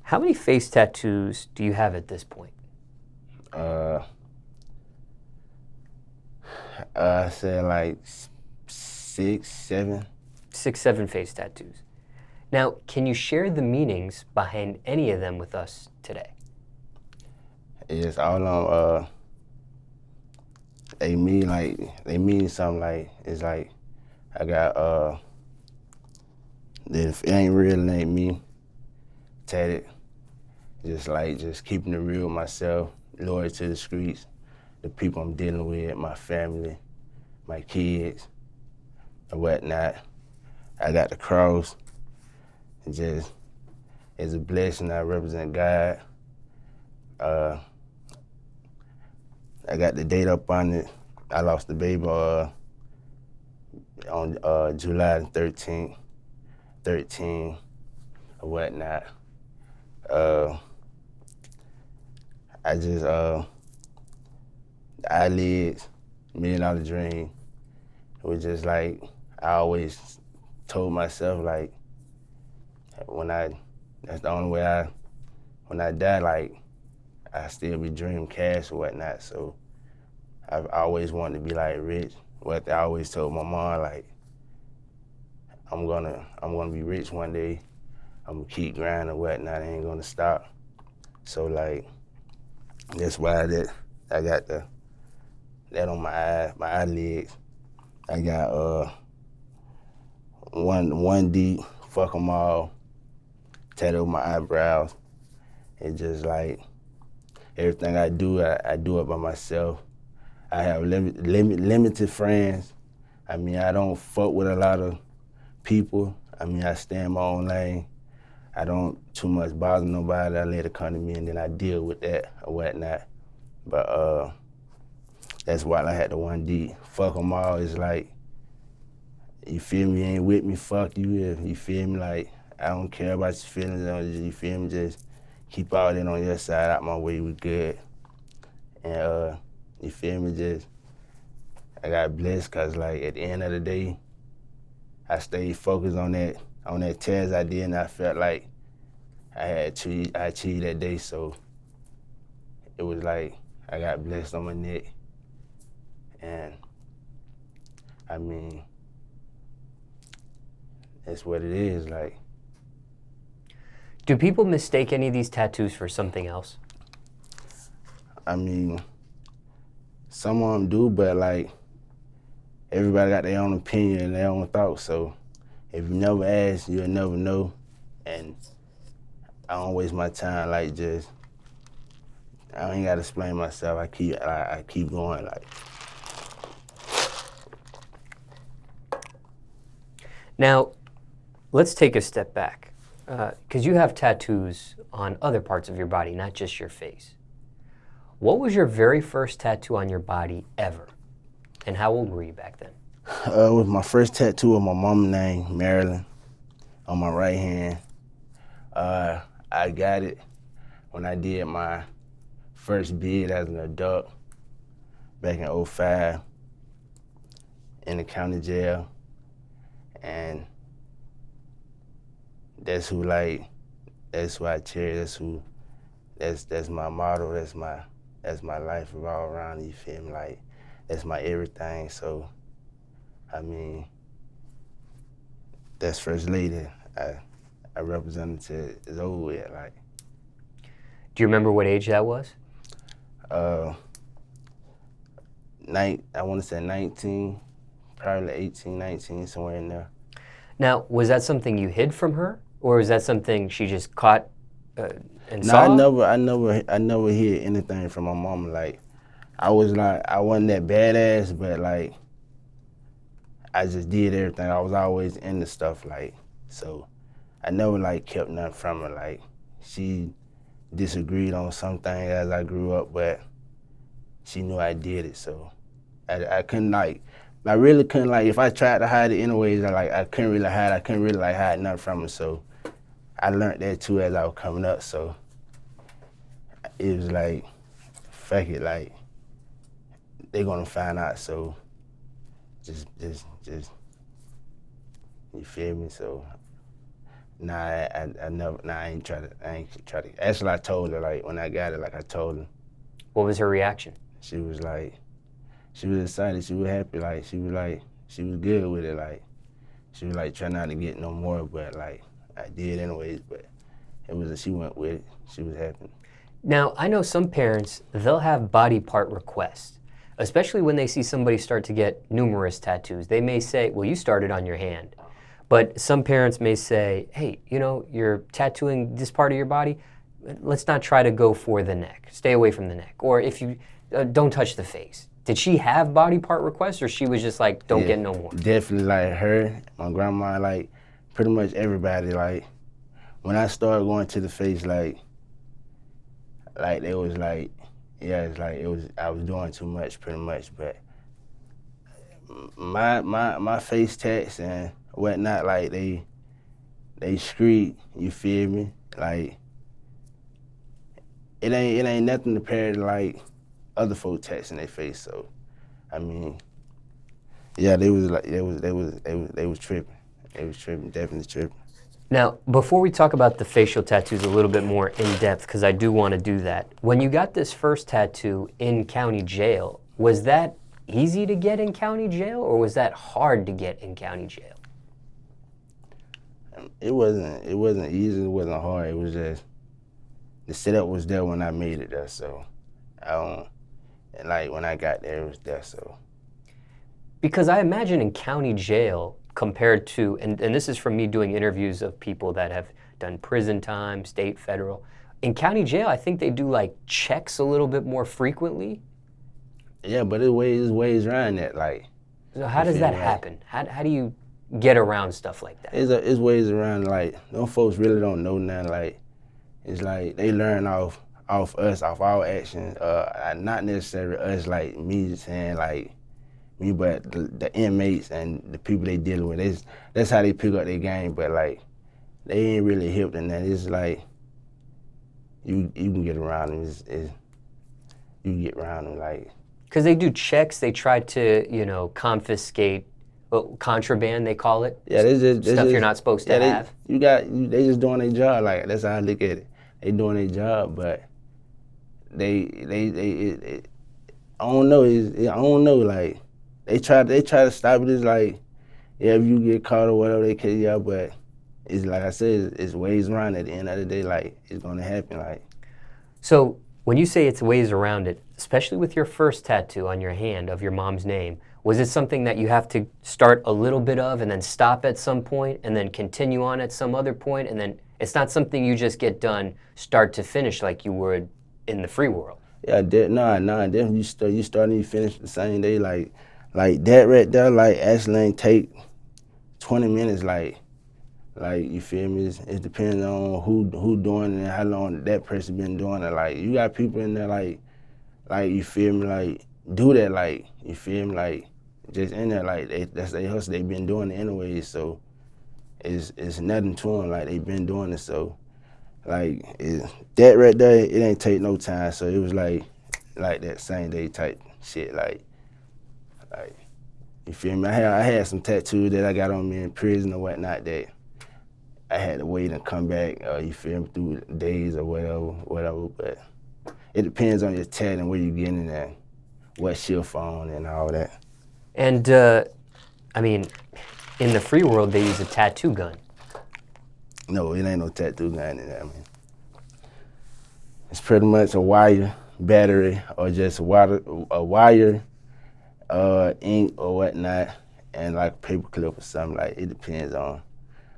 How many face tattoos do you have at this point? I said like 6, 7. 6, 7 face tattoos. Now, can you share the meanings behind any of them with us today? It's all on, they mean something. Like, it's like, I got, if it ain't real, it ain't me, tatted. Just keeping it real with myself, loyal to the streets, the people I'm dealing with, my family, my kids, and whatnot. I got the cross. It's a blessing. I represent God. I got the date up on it. I lost the baby on July the 13th, 13, or whatnot. I just, the Eyelids, $1 Million Dream. It was just like, I always told myself, like, that's the only way when I die, like, I still be dreaming cash or whatnot. So I've always wanted to be like rich. What I always told my mom, like, I'm gonna be rich one day. I'm gonna keep grinding and whatnot. I ain't gonna stop. So like, that's why I got that on my eyelids. I got one deep, fuck them all, tattooed on my eyebrows. It's just like, everything I do it by myself. I have limited friends. I mean, I don't fuck with a lot of people. I mean, I stay in my own lane. I don't too much bother nobody. I let it come to me and then I deal with that or whatnot. But that's why I had the 1D. Fuck them all. It's like, you feel me, you ain't with me, fuck you. You feel me? Like, I don't care about your feelings. You feel me? Just keep all that on your side, out my way, we good. And you feel me? I got blessed because like at the end of the day, I stayed focused on that test I did, and I felt like I achieved that day. So it was like I got blessed on my neck, and I mean, that's what it is. Like, do people mistake any of these tattoos for something else? I mean, some of them do, but like, everybody got their own opinion and their own thoughts. So if you never ask, you'll never know. And I don't waste my time. Like, I ain't gotta explain myself. I keep going. Like. Now, let's take a step back, because you have tattoos on other parts of your body, not just your face. What was your very first tattoo on your body ever? And how old were you back then? It was my first tattoo with my mom's name, Marilyn, on my right hand. I got it when I did my first bid as an adult back in '05 in the county jail. And that's who I cherish. That's my motto. That's my life all around. You feel me? Like, that's my everything. So, I mean, that's First Lady. I represented to it's over with. Like, do you remember what age that was? I want to say 19, probably 18, 19, somewhere in there. Now, was that something you hid from her, or was that something she just caught and saw? I never heard anything from my mama. Like, I wasn't that badass, but like, I just did everything. I was always into stuff, like, so I never like kept nothing from her. Like, she disagreed on some things as I grew up, but she knew I did it. So I couldn't like. I really couldn't, like, if I tried to hide it anyways, I couldn't really hide. I couldn't really like hide nothing from her. So I learned that too as I was coming up. So it was like, fuck it, like, they gonna find out. So just, you feel me? So Nah, I never. Nah, I ain't try to. Actually, I told her like when I got it. Like I told her. What was her reaction? She was excited. She was happy. She was good with it. Like she was like trying not to get no more, but like I did anyways. But she went with it. She was happy. Now, I know some parents, they'll have body part requests, especially when they see somebody start to get numerous tattoos. They may say, well, you started on your hand. But some parents may say, hey, you're tattooing this part of your body, let's not try to go for the neck. Stay away from the neck. Or if you don't touch the face. Did she have body part requests, or she was just like, don't get no more? Definitely, like her, my grandma, like pretty much everybody. Like when I started going to the face, like they was like, yeah, it's like I was doing too much, pretty much. But my face tats and whatnot, like they street, you feel me? Like it ain't nothing compared to like other folk tats in their face. So I mean, yeah, they was tripping. They was tripping, definitely tripping. Now, before we talk about the facial tattoos a little bit more in depth, because I do want to do that, when you got this first tattoo in county jail, was that easy to get in county jail, or was that hard to get in county jail? It wasn't easy, it wasn't hard. It was just the setup was there when I made it there, so and like when I got there, it was there, so. Because I imagine in county jail compared to, and this is from me doing interviews of people that have done prison time, state, federal. In county jail, I think they do like checks a little bit more frequently. Yeah, but there's ways around that, like. So how does that happen? How do you get around stuff like that? It's ways around, like, those folks really don't know nothing, like, it's like they learn off us, off our actions, not necessarily us, like me just saying, like, me, but the inmates and the people they dealing with, that's how they pick up their game, but like, they ain't really hip in that. It's like, you can get around them, you can get around them, like. Because they do checks, they try to, confiscate, contraband they call it. Yeah, stuff you're not supposed to have. They just doing their job, like, that's how I look at it. They doing their job, but I don't know, like, they try to stop it. It's like, yeah, if you get caught or whatever they can, yeah, but it's like I said, it's ways around. At the end of the day, like, it's gonna happen, like. So when you say it's ways around it, especially with your first tattoo on your hand of your mom's name, was it something that you have to start a little bit of and then stop at some point and then continue on at some other point, and then it's not something you just get done start to finish like you would in the free world? Yeah, definitely. You start and you finish the same day, like that right there, like, actually ain't take 20 minutes, like you feel me? It depends on who doing it and how long that person been doing it. Like, you got people in there, like you feel me, like, do that, like, you feel me, like, just in there, like, that's their hustle. They been doing it anyway, so it's nothing to them. Like, they been doing it, so like that right there, it ain't take no time. So it was like that same day type shit, like you feel me? I had some tattoos that I got on me in prison or whatnot that I had to wait and come back, you feel me, through days or whatever. But it depends on your tat and where you getting it and what shift on and all that. And I mean, in the free world, they use a tattoo gun. No, it ain't no tattoo gun in there, man. It's pretty much a wire, battery, or just a wire, ink or whatnot, and like a paper clip or something. Like, it depends on.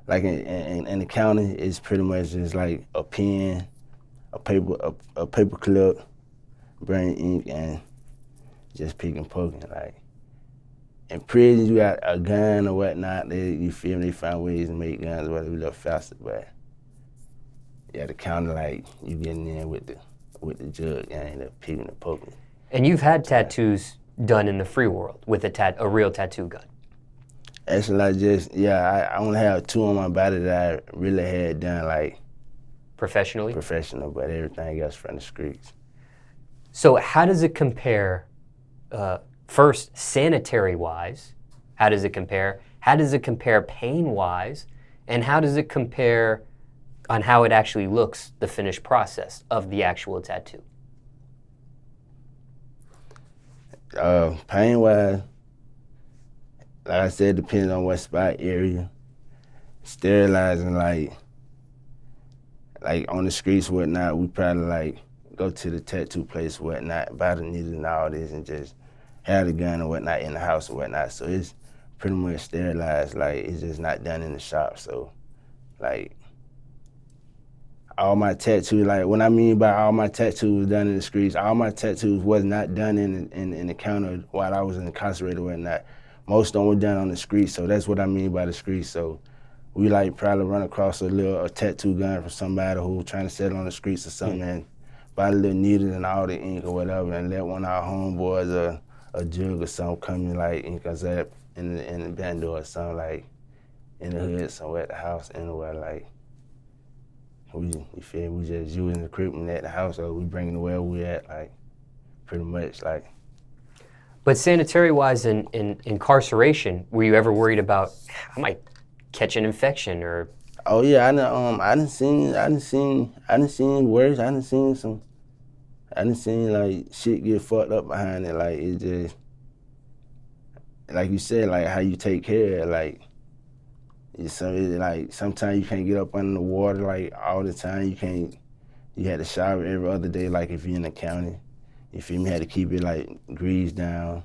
Like in the county, it's pretty much just like a pen, a paper clip, bring ink, and just pick and poking. Like, in prison, you got a gun or whatnot. You feel me? They find ways to make guns, whatever, a little faster. But yeah, the county, like, you getting in with the jug and the picking and poking. And you've had tattoos done in the free world with a real tattoo gun. Actually, I only have 2 on my body that I really had done, like, professional, but everything else from the streets. So how does it compare, first, sanitary-wise? How does it compare? How does it compare pain-wise? And how does it compare on how it actually looks, the finished process of the actual tattoo? Pain-wise, like I said, depends on what spot area. Sterilizing, like on the streets, whatnot, we probably like go to the tattoo place, whatnot, buy the needle and all this, and just have the gun and whatnot in the house and whatnot. So it's pretty much sterilized. Like, it's just not done in the shop. So, like, all my tattoos, like, what I mean by all my tattoos done in the streets, all my tattoos was not done in the counter while I was incarcerated or whatnot. Most of them were done on the streets, so that's what I mean by the streets. So we, like, probably run across a tattoo gun from somebody who trying to sell it on the streets or something, and buy the little needles and all the ink or whatever, and let one of our homeboys or a jug or something come in, like, ink us up in the band or something, like, in the hood somewhere at the house, anywhere, like. You feel we just using the equipment at the house, or we bringing it where we at, like, pretty much, like. But sanitary-wise in incarceration, were you ever worried about, I might catch an infection or? Oh yeah, I done seen worse. I done seen like shit get fucked up behind it. Like, it just, like you said, like how you take care of it, like. Like sometimes you can't get up under the water like all the time. You had to shower every other day, like if you're in the county. You feel me? Had to keep it like greased down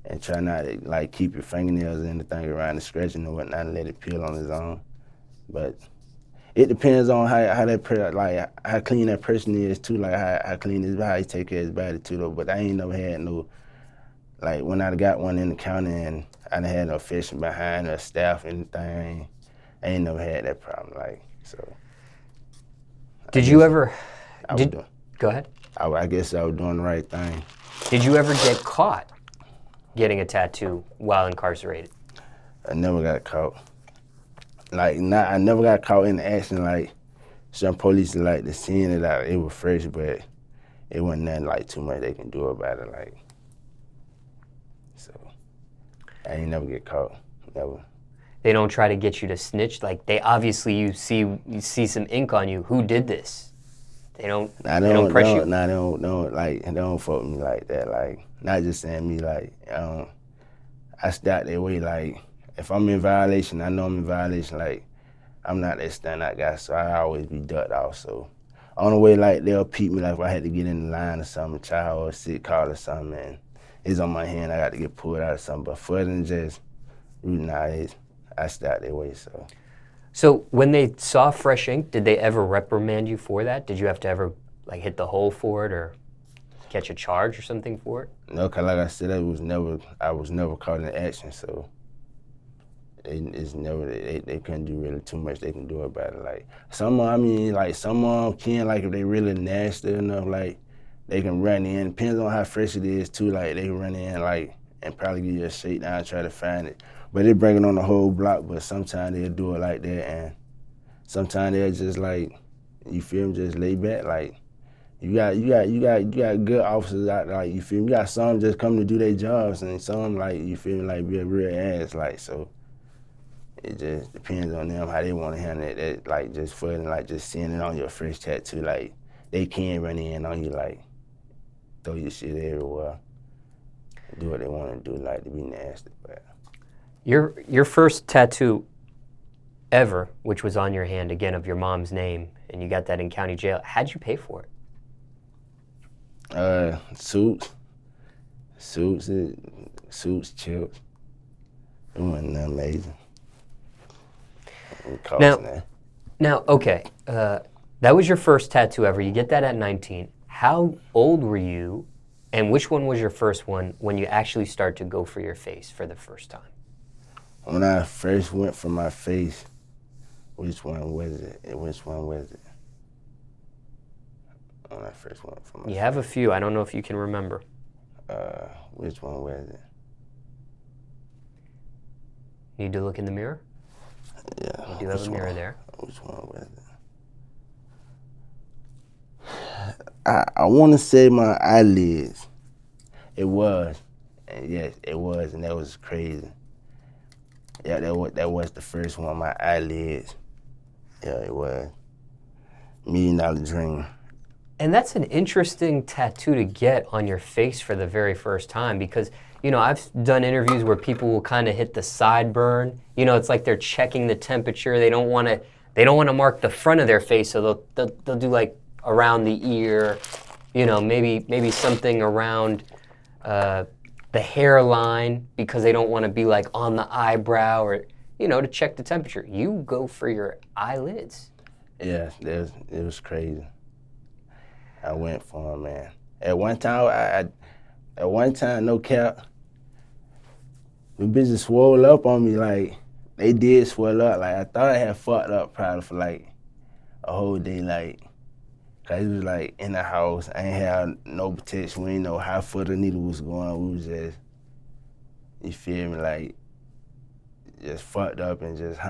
and try not to like keep your fingernails and anything around the scratching and whatnot and let it peel on its own. But it depends on how clean that person is too, like how clean how he take care of his body too though. But I ain't never had no, like when I got one in the county and I done had no fishing behind or staff or anything. I ain't never had that problem, like, so. Did you ever? Go ahead. I guess I was doing the right thing. Did you ever get caught getting a tattoo while incarcerated? I never got caught. Like, I never got caught in the action. Like, some police, like, the seeing it out, it was fresh, but it wasn't nothing like too much they can do about it, like. So, I ain't never get caught, never. They don't try to get you to snitch? Like, they obviously, you see some ink on you. Who did this? They don't press you? Nah, they don't fuck me like that. Like, not just saying me, like, I start that way, like, if I'm in violation, I know I'm in violation, like, I'm not that standout guy, so I always be ducked off, so. On the way, like, they'll peep me, like, if I had to get in the line or something, child or a sick call or something, and it's on my hand, I got to get pulled out or something, but further than just rooting out, I start that way, so. So when they saw fresh ink, did they ever reprimand you for that? Did you have to ever, like, hit the hole for it or catch a charge or something for it? No, cause like I said, I was never caught in action, so it's never, they couldn't do really too much they can do about it. Like, some can, like, if they really nasty enough, like, they can run in. Depends on how fresh it is, too. Like, they can run in, like, and probably give you a shakedown and try to find it. But they bring it on the whole block, but sometimes they'll do it like that, and sometimes they'll just, like, you feel me, just lay back. Like, you got good officers out there, like, you feel me? You got some just come to do their jobs, and some, like, you feel me, like, be a real ass, like, so. It just depends on them how they want to handle it. That, like, just further, like, just seeing it on your fresh tattoo, like, they can run in on you, like, throw your shit everywhere, do what they want to do, like, to be nasty. But your first tattoo ever, which was on your hand, again, of your mom's name, and you got that in county jail, how'd you pay for it? Suits, chips. It wasn't nothing amazing. Now, okay, that was your first tattoo ever. You get that at 19. How old were you, and which one was your first one when you actually start to go for your face for the first time? When I first went for my face, which one was it? When I first went for my face. You have a few. I don't know if you can remember. Which one was it? Need to look in the mirror? Yeah. You do have a mirror there. Which one was it? I want to say my eyelids. It was. And yes, it was, and that was crazy. Yeah, that was the first one, my eyelids. Yeah, it was. $1 million dream. And that's an interesting tattoo to get on your face for the very first time because, you know, I've done interviews where people will kind of hit the sideburn. You know, it's like they're checking the temperature. They don't want to mark the front of their face, so they'll do like around the ear, you know, maybe something around the hairline because they don't want to be like on the eyebrow or, you know, to check the temperature. You go for your eyelids. Yeah, it was crazy. I went for him, man. At one time, no cap, the bitches swole up on me, like, they did swell up. Like, I thought I had fucked up probably for, like, a whole day, like, cause it was, like, in the house. I ain't had no protection. We ain't know how far the needle was going. We was just, you feel me, like, just fucked up and just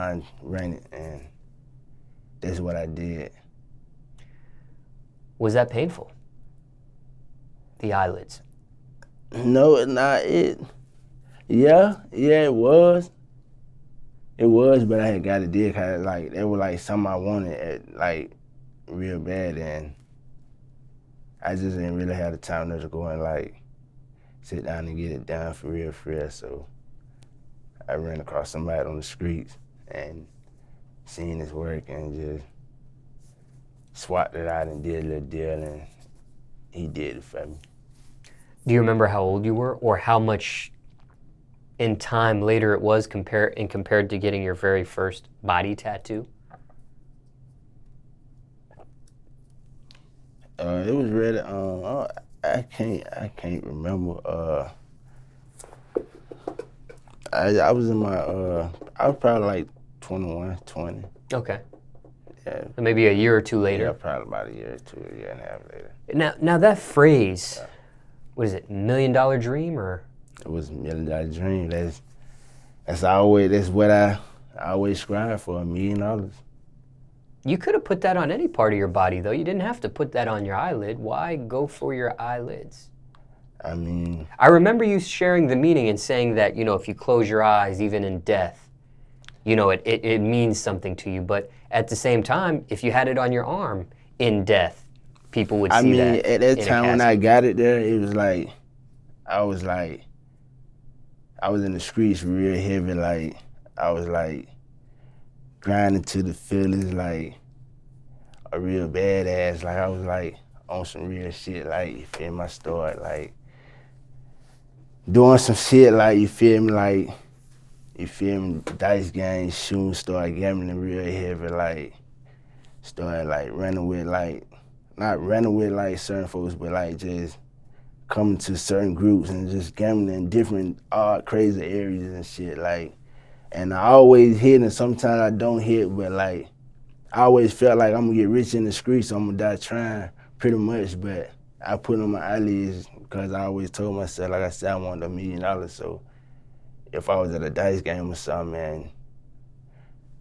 ran it, and that's what I did. Was that painful? The eyelids? No, not it. Yeah, it was. It was, but I had got it did cause like it was like something I wanted like real bad, and I just didn't really have the time to go and like sit down and get it done for real. So I ran across somebody on the streets and seen his work and just swapped it out and did a little deal, and he did it for me. Do you remember how old you were or how much in time later it was compared to getting your very first body tattoo? It was really I can't remember. I was in my I was probably like 21, 20. Okay. Yeah. Maybe a year or two later. Yeah, probably about a year or two, a year and a half later. Now that phrase, what is it, $1 million dream or? It was $1 million dream. That's what I always strive for, $1 million. You could have put that on any part of your body though. You didn't have to put that on your eyelid. Why go for your eyelids? I mean, I remember you sharing the meaning and saying that, you know, if you close your eyes, even in death, you know, it means something to you. But at the same time, if you had it on your arm in death, people would see that. I mean, at that time when I got it there, it was like, I was in the streets real heavy, like, I was like grinding to the feelings, like a real badass. Like, I was like on some real shit, like, you feel me? I started like doing some shit, like, you feel me? Dice games, shooting, started gambling real heavy, like, started like running with like, not running with like certain folks, but like just coming to certain groups and just gambling in different odd, crazy areas and shit, like, and I always hit and sometimes I don't hit, but like, I always felt like I'm gonna get rich in the streets, so I'm gonna die trying pretty much, but I put on my eyelids because I always told myself, like I said, I wanted $1 million, so if I was at a dice game or something, man,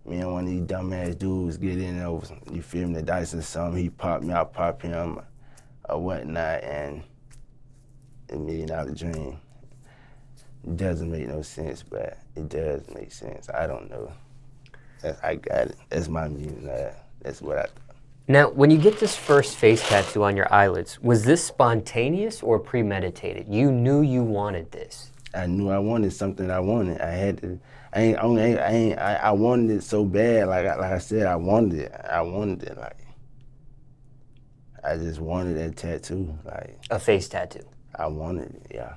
me and one of these dumbass dudes get in over, you feel me, the dice or something, he pop me, I pop him or whatnot, and $1 million dream. It doesn't make no sense, but it does make sense. I don't know. I got it. That's my meaning. That's what I thought. Now, when you get this first face tattoo on your eyelids, was this spontaneous or premeditated? You knew you wanted this. I knew I wanted something I wanted. I had to. I wanted it so bad. Like I said, I wanted it. I wanted it. Like, I just wanted that tattoo. Like, a face tattoo. I wanted it. Yeah.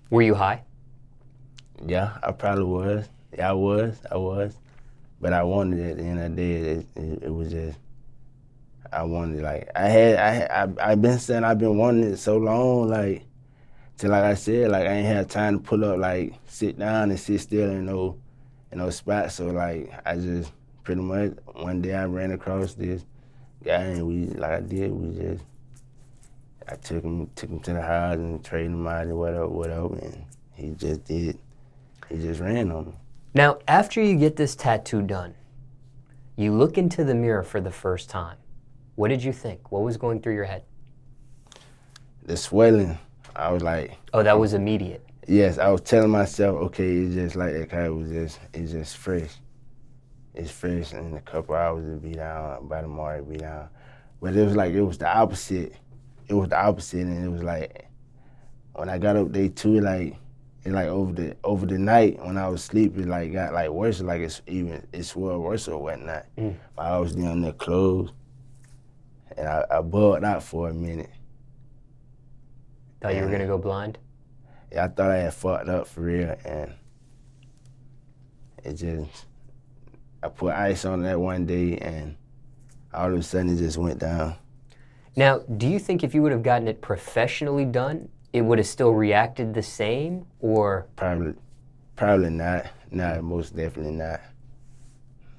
Were you high? Yeah, I probably was. Yeah, I was. But I wanted it at the end of the day. It was just, I wanted it. Like, I've been saying I've been wanting it so long, like, till like I said, like, I ain't had time to pull up, like, sit down and sit still in no spot. So like, I just pretty much one day I ran across this guy and I took him to the house and traded him out and whatever, and he just ran on me. Now, after you get this tattoo done, you look into the mirror for the first time. What did you think? What was going through your head? The swelling. I was like... Oh, that was immediate. Yes, I was telling myself, okay, it's just like that car it's just fresh. It's fresh, and in a couple hours it'll be down, by tomorrow it'll be down. But it was the opposite. It was the opposite, and it was like, when I got up day 2, over the night when I was sleeping, got worse, it swelled worse or whatnot. While I was down there closed, and I bugged out for a minute. Thought you were gonna go blind? Yeah, I thought I had fucked up for real, and I put ice on that one day, and all of a sudden it just went down. Now, do you think if you would have gotten it professionally done, it would have still reacted the same, or? Probably not. No, most definitely not.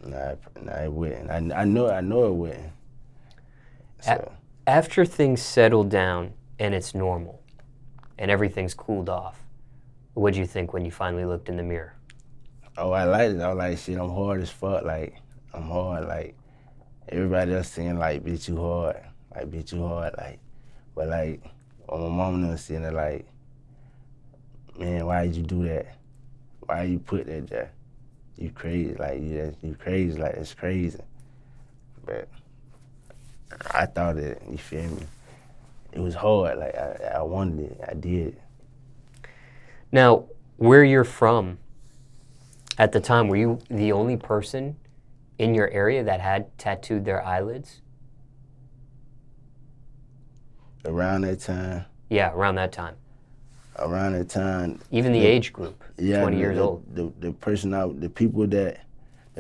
No, it wouldn't. I know it wouldn't. So. After things settle down and it's normal, and everything's cooled off, what'd you think when you finally looked in the mirror? Oh, I liked it. I was like, shit, I'm hard as fuck. Like, I'm hard. Like, everybody else saying, like, bitch, you hard. Like, bitch, you hard. Like, but, like, when my mom was saying it, like, man, why did you do that? Why you put that there? You crazy. Like, you crazy. Like, it's crazy. But I thought it, you feel me? It was hard. Like, I wanted it. I did. Now, where you're from, at the time, were you the only person in your area that had tattooed their eyelids? Around that time? Yeah, around that time. Around that time. Even the age group, 20 years old. The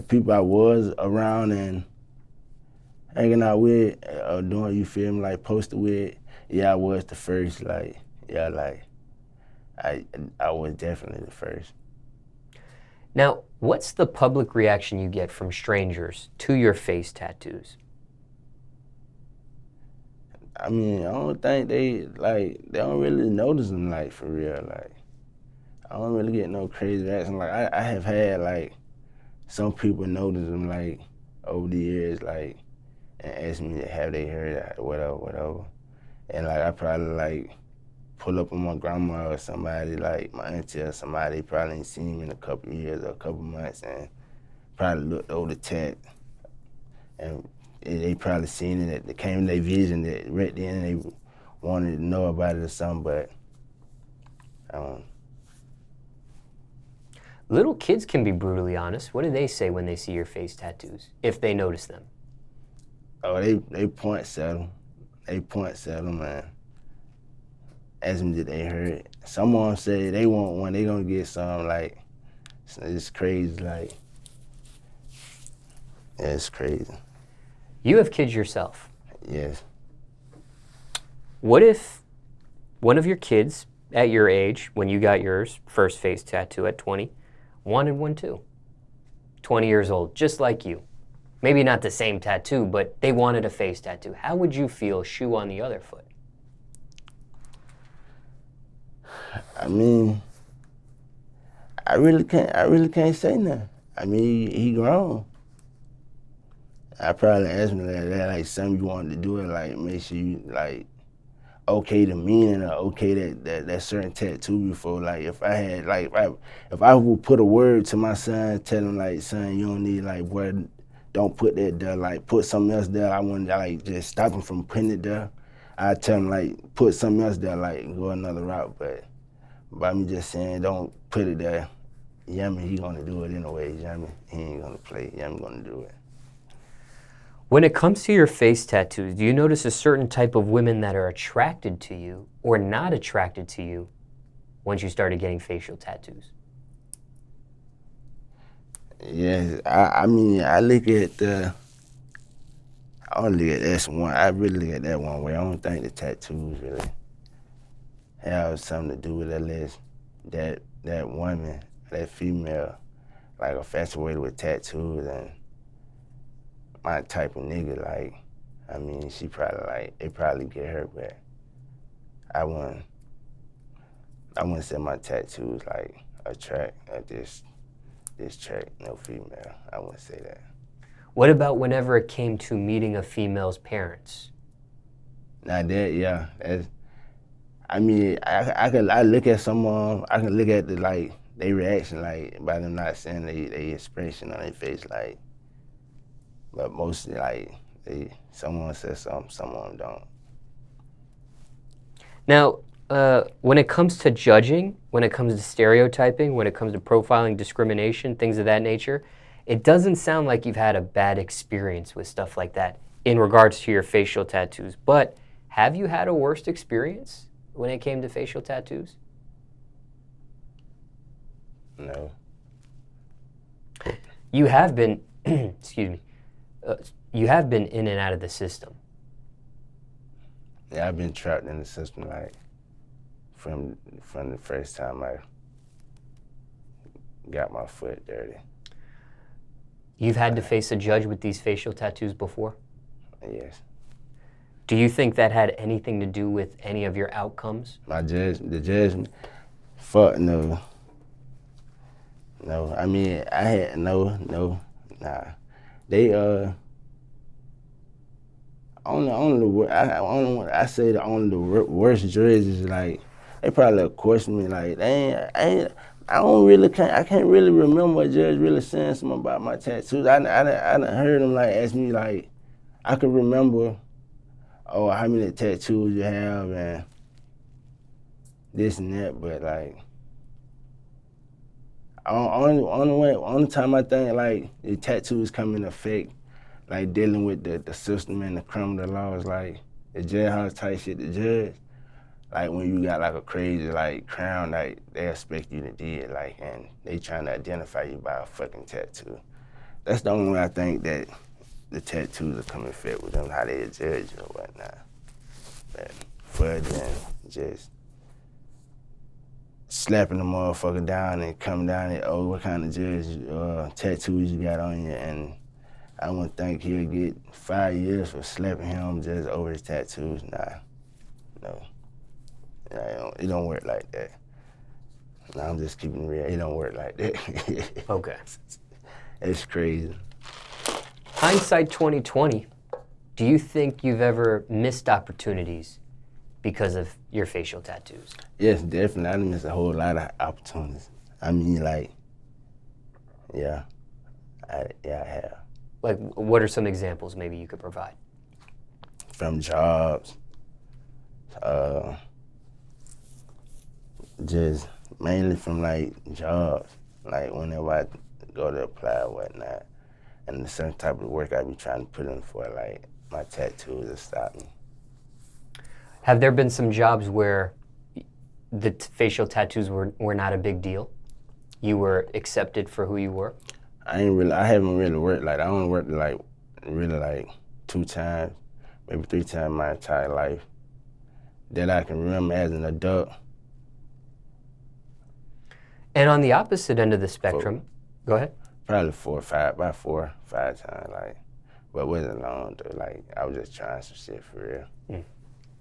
people I was around and hanging out with, doing, you feel me, like posted with, yeah, I was the first, like, yeah, like, I was definitely the first. Now, what's the public reaction you get from strangers to your face tattoos? I mean, I don't think they don't really notice them, like, for real, like, I don't really get no crazy reaction. Like, I have had, like, some people notice them, like, over the years, like, and ask me, have they heard that, whatever. And, like, I probably, like, pull up on my grandma or somebody, like my auntie or somebody, probably ain't seen me in a couple of years or a couple of months, and probably looked over the tat, and they probably seen it, it came in their vision that right then they wanted to know about it or something, but I don't. Little kids can be brutally honest. What do they say when they see your face tattoos, if they notice them? Oh, they point settle. They point settle, man. Ask them did they heard it. Some of them say they want one, they gonna get some, like, it's crazy, like, yeah, it's crazy. You have kids yourself. Yes. What if one of your kids at your age, when you got yours, first face tattoo at 20, wanted one too? 20 years old, just like you. Maybe not the same tattoo, but they wanted a face tattoo. How would you feel, shoe on the other foot? I mean, I really can't say nothing. I mean, he grown. I probably asked him that, like, something you wanted to do it, like, make sure you, like, okay the meaning or okay that certain tattoo before. Like, if I had, like, if I would put a word to my son, tell him, like, son, you don't need, like, boy, don't put that there, like, put something else there. I wouldn't, like, just stop him from putting it there. I'd tell him, like, put something else there, like, go another route, but by me just saying, don't put it there, Yummy, he gonna do it anyway, Yummy. He ain't gonna play, Yummy gonna do it. When it comes to your face tattoos, do you notice a certain type of women that are attracted to you or not attracted to you once you started getting facial tattoos? Yes, I mean, I don't look at that one. I really look at that one way. I don't think the tattoos really have something to do with it unless that woman, that female, like, infatuated with tattoos and my type of nigga, like, I mean, she probably, like, it probably get her, but I wouldn't say my tattoos, like, attract this track, no female. I wouldn't say that. What about whenever it came to meeting a female's parents? Now that, yeah, I mean, I look at someone, I can look at the like their reaction, like by them not saying they expression on their face, like. But mostly like someone says something, someone don't. Now, when it comes to judging, when it comes to stereotyping, when it comes to profiling, discrimination, things of that nature, it doesn't sound like you've had a bad experience with stuff like that in regards to your facial tattoos. But have you had a worst experience when it came to facial tattoos? No. You have been, excuse me, you have been in and out of the system. Yeah, I've been trapped in the system like from the first time I got my foot dirty. You've had to face a judge with these facial tattoos before? Yes. Do you think that had anything to do with any of your outcomes? The judge, fuck no. No, I mean, I had nah. They, I say the only the worst judges is like, they probably question me like, I can't really remember a judge really saying something about my tattoos. I done heard them like ask me like, I could remember, oh, how many tattoos you have and this and that, but like, only time I think like the tattoos come into effect, like dealing with the system and the criminal laws, like the jailhouse type shit, the judge, like when you got like a crazy like crown, like they expect you to do it, like, and they trying to identify you by a fucking tattoo. That's the only way I think that the tattoos are coming fit with them, how they judge you or whatnot. But further than just slapping the motherfucker down and coming down and, oh, what kind of tattoos you got on you, and I wouldn't think he'll get 5 years for slapping him just over his tattoos. Nah, no. It don't work like that. Nah, I'm just keeping it real. It don't work like that. Okay. It's crazy. Hindsight 2020, do you think you've ever missed opportunities because of your facial tattoos? Yes, definitely. I done missed a whole lot of opportunities. I mean, like, yeah, I have. Like, what are some examples maybe you could provide? From jobs, just mainly from like jobs, like whenever I go to apply or whatnot, and the certain type of work I be trying to put in for, like my tattoos will stop me. Have there been some jobs where the facial tattoos were not a big deal? You were accepted for who you were? I haven't really worked like that. I only worked like really like 2 times, maybe 3 times my entire life that I can remember as an adult. And on the opposite end of the spectrum, go ahead. Probably 4 or 5 times, like, but it wasn't long though. Like I was just trying some shit for real.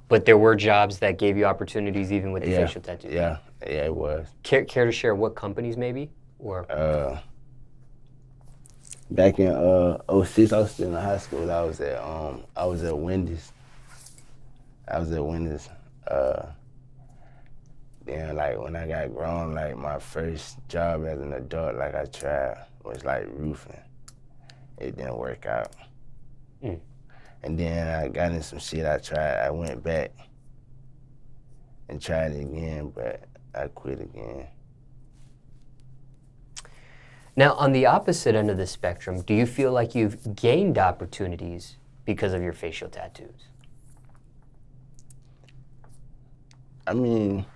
But there were jobs that gave you opportunities even with the facial tattoos? Yeah, it was. Care to share what companies maybe? Or back in 06, I was still in high school. I was at Wendy's. Then like when I got grown, like my first job as an adult, like I tried, was like roofing. It didn't work out. And then I got in some shit I went back and tried it again, but I quit again. Now, on the opposite end of the spectrum, do you feel like you've gained opportunities because of your facial tattoos? I mean,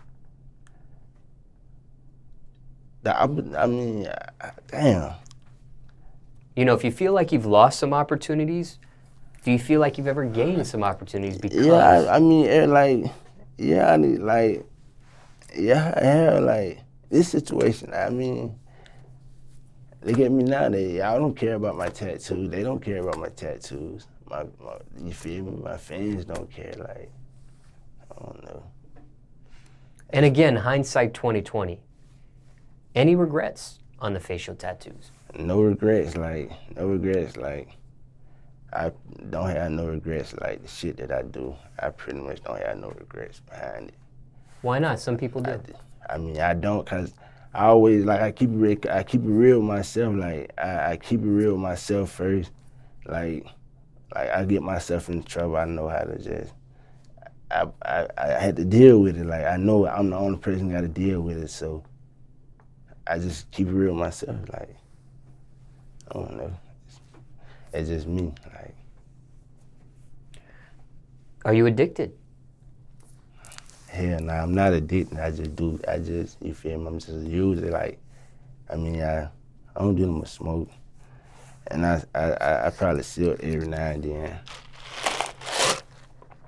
damn. You know, if you feel like you've lost some opportunities, do you feel like you've ever gained some opportunities because? Yeah, I mean, I have like this situation. I mean, look at me now. Y'all don't care about my tattoos. They don't care about my tattoos. You feel me? My fans don't care. Like, I don't know. And again, hindsight 2020. Any regrets on the facial tattoos? No regrets. Like, I don't have no regrets. Like the shit that I do, I pretty much don't have no regrets behind it. Why not? Some people do. I mean, I don't, cause I always I keep it real with myself. Like I keep it real with myself first. Like I get myself in trouble. I know how to just. I had to deal with it. Like I know I'm the only person got to deal with it. So I just keep it real with myself. Like I don't know. It's just me. Like. Are you addicted? Hell nah, I'm not addicted. You feel me? I'm just a user. Like, I mean, I don't do no more smoke. And I probably sip every now and then.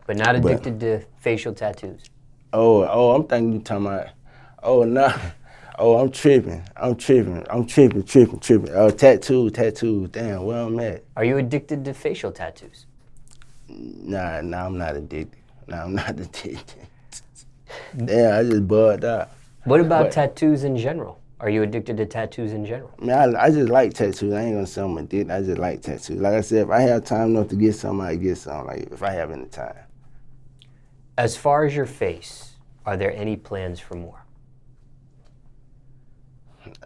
But not addicted to facial tattoos? I'm thinking you talking about, oh, nah. Oh, I'm tripping. Oh, tattoos. Damn, where I'm at? Are you addicted to facial tattoos? Nah, I'm not addicted. Nah, I'm not addicted. Damn, I just bugged out. What about tattoos in general? Are you addicted to tattoos in general? Man, I just like tattoos. I ain't gonna say I'm addicted. I just like tattoos. Like I said, if I have time enough to get some, I get some. Like if I have any time. As far as your face, are there any plans for more?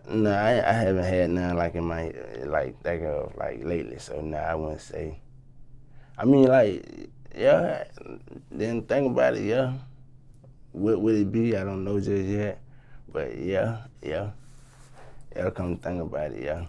No, I haven't had none like in my like lately. So no, I wouldn't say. I mean, like, yeah. Then think about it, yeah. What would it be? I don't know just yet. But yeah. Come to think about it, yeah.